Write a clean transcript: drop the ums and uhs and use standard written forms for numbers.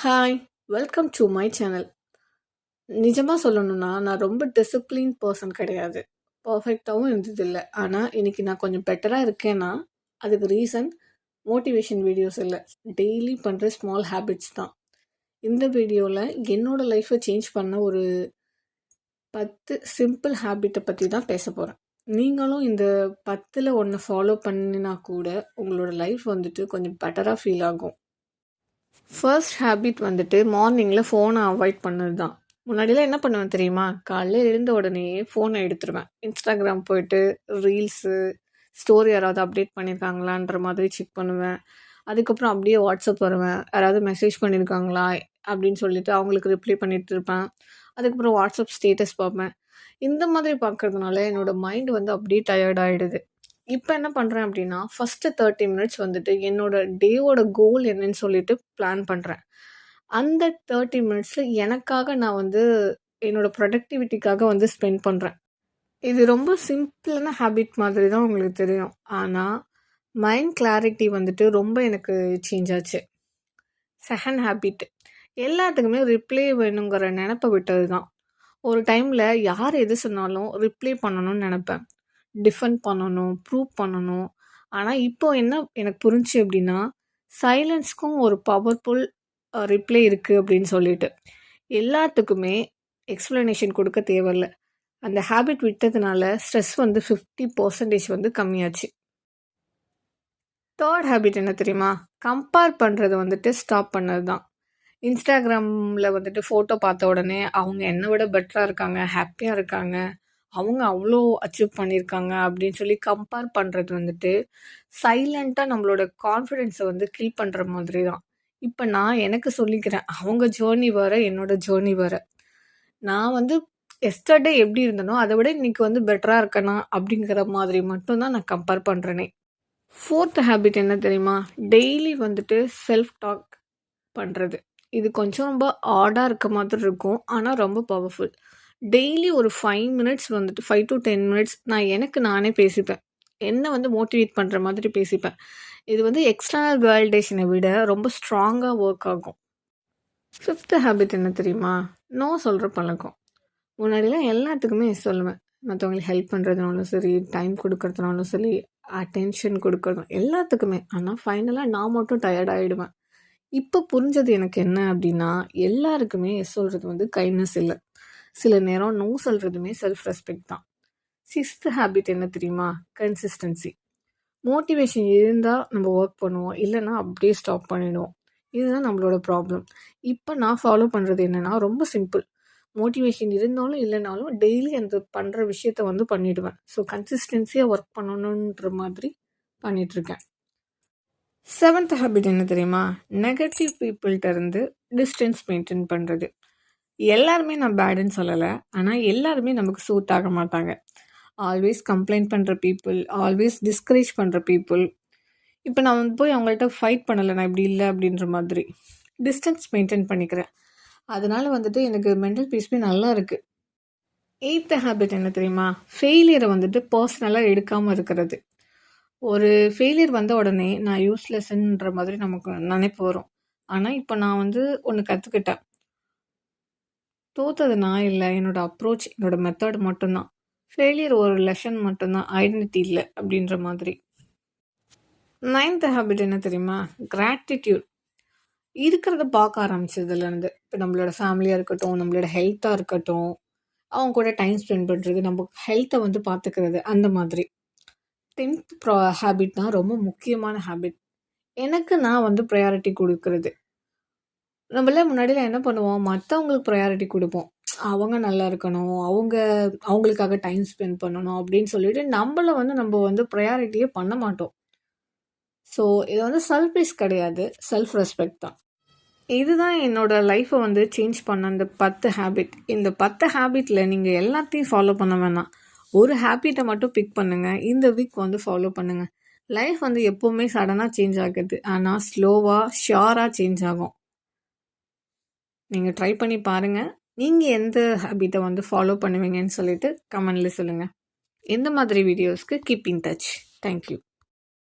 Hi! Welcome to my channel. நிஜமா சொல்லணும்னா, நான் ரொம்ப டிசிப்ளின் பெர்சன் கிடையாது. பெர்ஃபெக்ட்டாவும் இருந்ததில்ல. ஆனா, இன்னைக்கு நான் கொஞ்சம் பெட்டரா இருக்கேன்னா, அதுக்கு ரீசன் மோட்டிவேஷன் வீடியோஸ் இல்ல. டெய்லி பண்ற ஸ்மால் ஹேபிட்ஸ் தான். இந்த வீடியோல என்னோட லைஃப்ப சேஞ்ச் பண்ண ஒரு 10 சிம்பிள் ஹேபிட்ட பத்தி தான் பேசப் போறேன். நீங்களும் இந்த 10ல ஒண்ணு ஃபாலோ பண்ணினா கூட, உங்களோட லைஃப் வந்துட்டு கொஞ்சம் பெட்டரா ஃபீல் ஆகும். ஃபர்ஸ்ட் ஹேபிட் வந்துட்டு மார்னிங்கில் ஃபோனை அவாய்ட் பண்ணது தான். முன்னாடிலாம் என்ன பண்ணுவேன் தெரியுமா? காலையில் எழுந்த உடனேயே ஃபோனை எடுத்துருவேன். இன்ஸ்டாகிராம் போயிட்டு ரீல்ஸு, ஸ்டோரி யாராவது அப்டேட் பண்ணியிருக்காங்களான்ற மாதிரி செக் பண்ணுவேன். அதுக்கப்புறம் அப்படியே வாட்ஸ்அப் வருவேன். யாராவது மெசேஜ் பண்ணியிருக்காங்களா அப்படின்னு சொல்லிட்டு அவங்களுக்கு ரிப்ளை பண்ணிட்டு இருப்பேன். அதுக்கப்புறம் வாட்ஸ்அப் ஸ்டேட்டஸ் பார்ப்பேன். இந்த மாதிரி பார்க்கறதுனால என்னோட மைண்ட் வந்து அப்படியே டயர்ட் ஆகிடுது. இப்போ என்ன பண்ணுறேன் அப்படின்னா, ஃபஸ்ட்டு 30 மினிட்ஸ் வந்துட்டு என்னோட டேவோட கோல் என்னன்னு சொல்லிட்டு பிளான் பண்ணுறேன். அந்த 30 மினிட்ஸில் எனக்காக நான் வந்து என்னோட ப்ரொடக்டிவிட்டிக்காக வந்து ஸ்பெண்ட் பண்ணுறேன். இது ரொம்ப சிம்பிளான ஹேபிட் மாதிரி தான் உங்களுக்கு தெரியும். ஆனால் மைண்ட் கிளாரிட்டி வந்துட்டு ரொம்ப எனக்கு சேஞ்ச் ஆச்சு. செகண்ட் ஹேபிட், எல்லாத்துக்குமே ரிப்ளை வேணுங்கிற நினப்பை விட்டது தான். ஒரு டைமில் யார் எது சொன்னாலும் ரிப்ளை பண்ணணும்னு நினப்பேன். டிஃபெண்ட் பண்ணணும், ப்ரூவ் பண்ணணும். ஆனால் இப்போ என்ன எனக்கு புரிஞ்சுச்சு அப்படின்னா, சைலன்ஸ்க்கும் ஒரு பவர்ஃபுல் ரிப்ளை இருக்குது அப்படின்னு சொல்லிட்டு. எல்லாத்துக்குமே எக்ஸ்ப்ளனேஷன் கொடுக்க தேவையில்ல. அந்த ஹேபிட் விட்டதுனால ஸ்ட்ரெஸ் வந்து 50% வந்து கம்மியாச்சு. தேர்ட் ஹேபிட் என்ன தெரியுமா? கம்பேர் பண்ணுறது வந்துட்டு ஸ்டாப் பண்ணது தான். இன்ஸ்டாகிராமில் வந்துட்டு ஃபோட்டோ பார்த்த உடனே அவங்க என்னை விட பெட்டராக இருக்காங்க, ஹாப்பியாக இருக்காங்க, அவங்க அவ்வளோ அச்சீவ் பண்ணியிருக்காங்க அப்படின்னு சொல்லி கம்பேர் பண்ணுறது வந்துட்டு சைலண்ட்டாக நம்மளோட கான்ஃபிடென்ஸை வந்து கில் பண்ணுற மாதிரி தான். இப்போ நான் எனக்கு சொல்லிக்கிறேன், அவங்க ஜேர்னி வேறு, என்னோட ஜேர்னி வேறு. நான் வந்து எஸ்டர்டே எப்படி இருந்தனோ அதை விட இன்னைக்கு வந்து பெட்டராக இருக்கேனா அப்படிங்கிற மாதிரி மட்டும்தான் நான் கம்பேர் பண்ணுறேனே. ஃபோர்த் ஹேபிட் என்ன தெரியுமா? டெய்லி வந்துட்டு செல்ஃப் டாக் பண்ணுறது. இது கொஞ்சம் ரொம்ப ஆடாக இருக்க மாதிரி இருக்கும், ஆனால் ரொம்ப பவர்ஃபுல். டெய்லி ஒரு 5 மினிட்ஸ் வந்துட்டு 5 to 10 மினிட்ஸ் நான் எனக்கு நானே பேசிப்பேன். என்ன வந்து மோட்டிவேட் பண்ணுற மாதிரி பேசிப்பேன். இது வந்து எக்ஸ்டர்னல் வேலிடேஷனை விட ரொம்ப ஸ்ட்ராங்காக ஒர்க் ஆகும். ஃபிஃப்த் ஹேபிட் என்ன தெரியுமா? நோ சொல்கிற பழக்கம். முன்னாடிலாம் எல்லாத்துக்குமே சொல்லுவேன். மற்றவங்களுக்கு ஹெல்ப் பண்ணுறதுனாலும் சரி, டைம் கொடுக்கறதுனாலும் சரி, அட்டென்ஷன் கொடுக்கறதும் எல்லாத்துக்குமே. ஆனால் ஃபைனலாக நான் மட்டும் டயர்ட் ஆகிடுவேன். இப்போ புரிஞ்சது எனக்கு என்ன அப்படின்னா, எல்லாருக்குமே எஸ் சொல்கிறது வந்து கைண்ட்னஸ் இல்லை. சில நேரம் நோ சொல்கிறதுமே செல்ஃப் ரெஸ்பெக்ட் தான். சிக்ஸ்த் ஹேபிட் என்ன தெரியுமா? கன்சிஸ்டன்சி. மோட்டிவேஷன் இருந்தால் நம்ம ஒர்க் பண்ணுவோம், இல்லைன்னா அப்படியே ஸ்டாப் பண்ணிடுவோம். இதுதான் நம்மளோட ப்ராப்ளம். இப்போ நான் ஃபாலோ பண்ணுறது என்னென்னா ரொம்ப சிம்பிள். மோட்டிவேஷன் இருந்தாலும் இல்லைனாலும் டெய்லி அந்த பண்ணுற விஷயத்த வந்து பண்ணிவிடுவேன். ஸோ கன்சிஸ்டன்சியாக ஒர்க் பண்ணணுன்ற மாதிரி பண்ணிகிட்ருக்கேன். செவன்த் ஹேபிட் என்ன தெரியுமா? நெகட்டிவ் பீப்புள்கிட்ட இருந்து டிஸ்டன்ஸ் மெயின்டைன் பண்ணுறது. எல்லாருமே நான் பேடுன்னு சொல்லலை, ஆனால் எல்லாருமே நமக்கு சூட் ஆக மாட்டாங்க. ஆல்வேஸ் கம்ப்ளைண்ட் பண்ணுற பீப்புள், ஆல்வேஸ் டிஸ்கரேஜ் பண்ணுற பீப்புள். இப்போ நான் வந்து போய் அவங்கள்ட்ட ஃபைட் பண்ணலை, நான் இப்படி இல்லை அப்படின்ற மாதிரி டிஸ்டன்ஸ் மெயின்டைன் பண்ணிக்கிறேன். அதனால வந்துட்டு எனக்கு மென்டல் பீஸுமே நல்லா இருக்குது. எயித்து ஹேபிட் என்ன தெரியுமா? ஃபெயிலியரை வந்துட்டு பர்சனலாக எடுக்காமல் இருக்கிறது. ஒரு ஃபெயிலியர் வந்த உடனே நான் யூஸ்லெஸ்ன்ற மாதிரி நமக்கு நினைப்பு வரும். ஆனால் இப்போ நான் வந்து ஒன்று கற்றுக்கிட்டேன். தோத்தது நான் இல்லை, என்னோட அப்ரோச், என்னோட மெத்தட் மட்டும்தான். ஃபெயிலியர் ஒரு லெசன் மட்டும்தான், ஐடென்டிட்டி இல்லை அப்படின்ற மாதிரி. நைன்த் ஹேபிட் என்ன தெரியுமா? கிராட்டிடியூட். இருக்கிறத பார்க்க ஆரம்பிச்சதுலேருந்து, இப்போ நம்மளோட ஃபேமிலியாக இருக்கட்டும், நம்மளோட ஹெல்த்தாக இருக்கட்டும், அவங்க கூட டைம் ஸ்பெண்ட் பண்ணுறது, நம்ம ஹெல்த்தை வந்து பார்த்துக்கிறது, அந்த மாதிரி. 10th ஹேபிட் தான் ரொம்ப முக்கியமான ஹேபிட். எனக்கு நான் வந்து ப்ரையாரிட்டி கொடுக்கறது. நம்மள முன்னாடிலாம் என்ன பண்ணுவோம்? மற்றவங்களுக்கு ப்ரையாரிட்டி கொடுப்போம். அவங்க நல்லா இருக்கணும், அவங்களுக்காக டைம் ஸ்பெண்ட் பண்ணணும் அப்படின்னு சொல்லிட்டு நம்மள வந்து நம்ம வந்து ப்ரையாரிட்டியே பண்ண மாட்டோம். ஸோ இது வந்து செல்ஃபிஷ் கிடையாது, செல்ஃப் ரெஸ்பெக்ட் தான். இதுதான் என்னோட லைஃப்பை வந்து சேஞ்ச் பண்ண அந்த 10 ஹேபிட். இந்த 10 ஹேபிட்டில் நீங்கள் எல்லாத்தையும் ஃபாலோ பண்ண வேணாம். ஒரு ஹேபிட்டை மட்டும் பிக் பண்ணுங்கள். இந்த வீக் வந்து ஃபாலோ பண்ணுங்கள். லைஃப் வந்து எப்போவுமே சடனாக சேஞ்ச் ஆகுது, ஆனால் ஸ்லோவாக ஷியோராக சேஞ்ச் ஆகும். நீங்கள் ட்ரை பண்ணி பாருங்கள். நீங்கள் எந்த ஹேபிட்டை வந்து ஃபாலோ பண்ணுவீங்கன்னு சொல்லிட்டு கமெண்ட்ல சொல்லுங்கள். இந்த மாதிரி வீடியோஸ்க்கு கீப் இன் டச். தேங்க்யூ.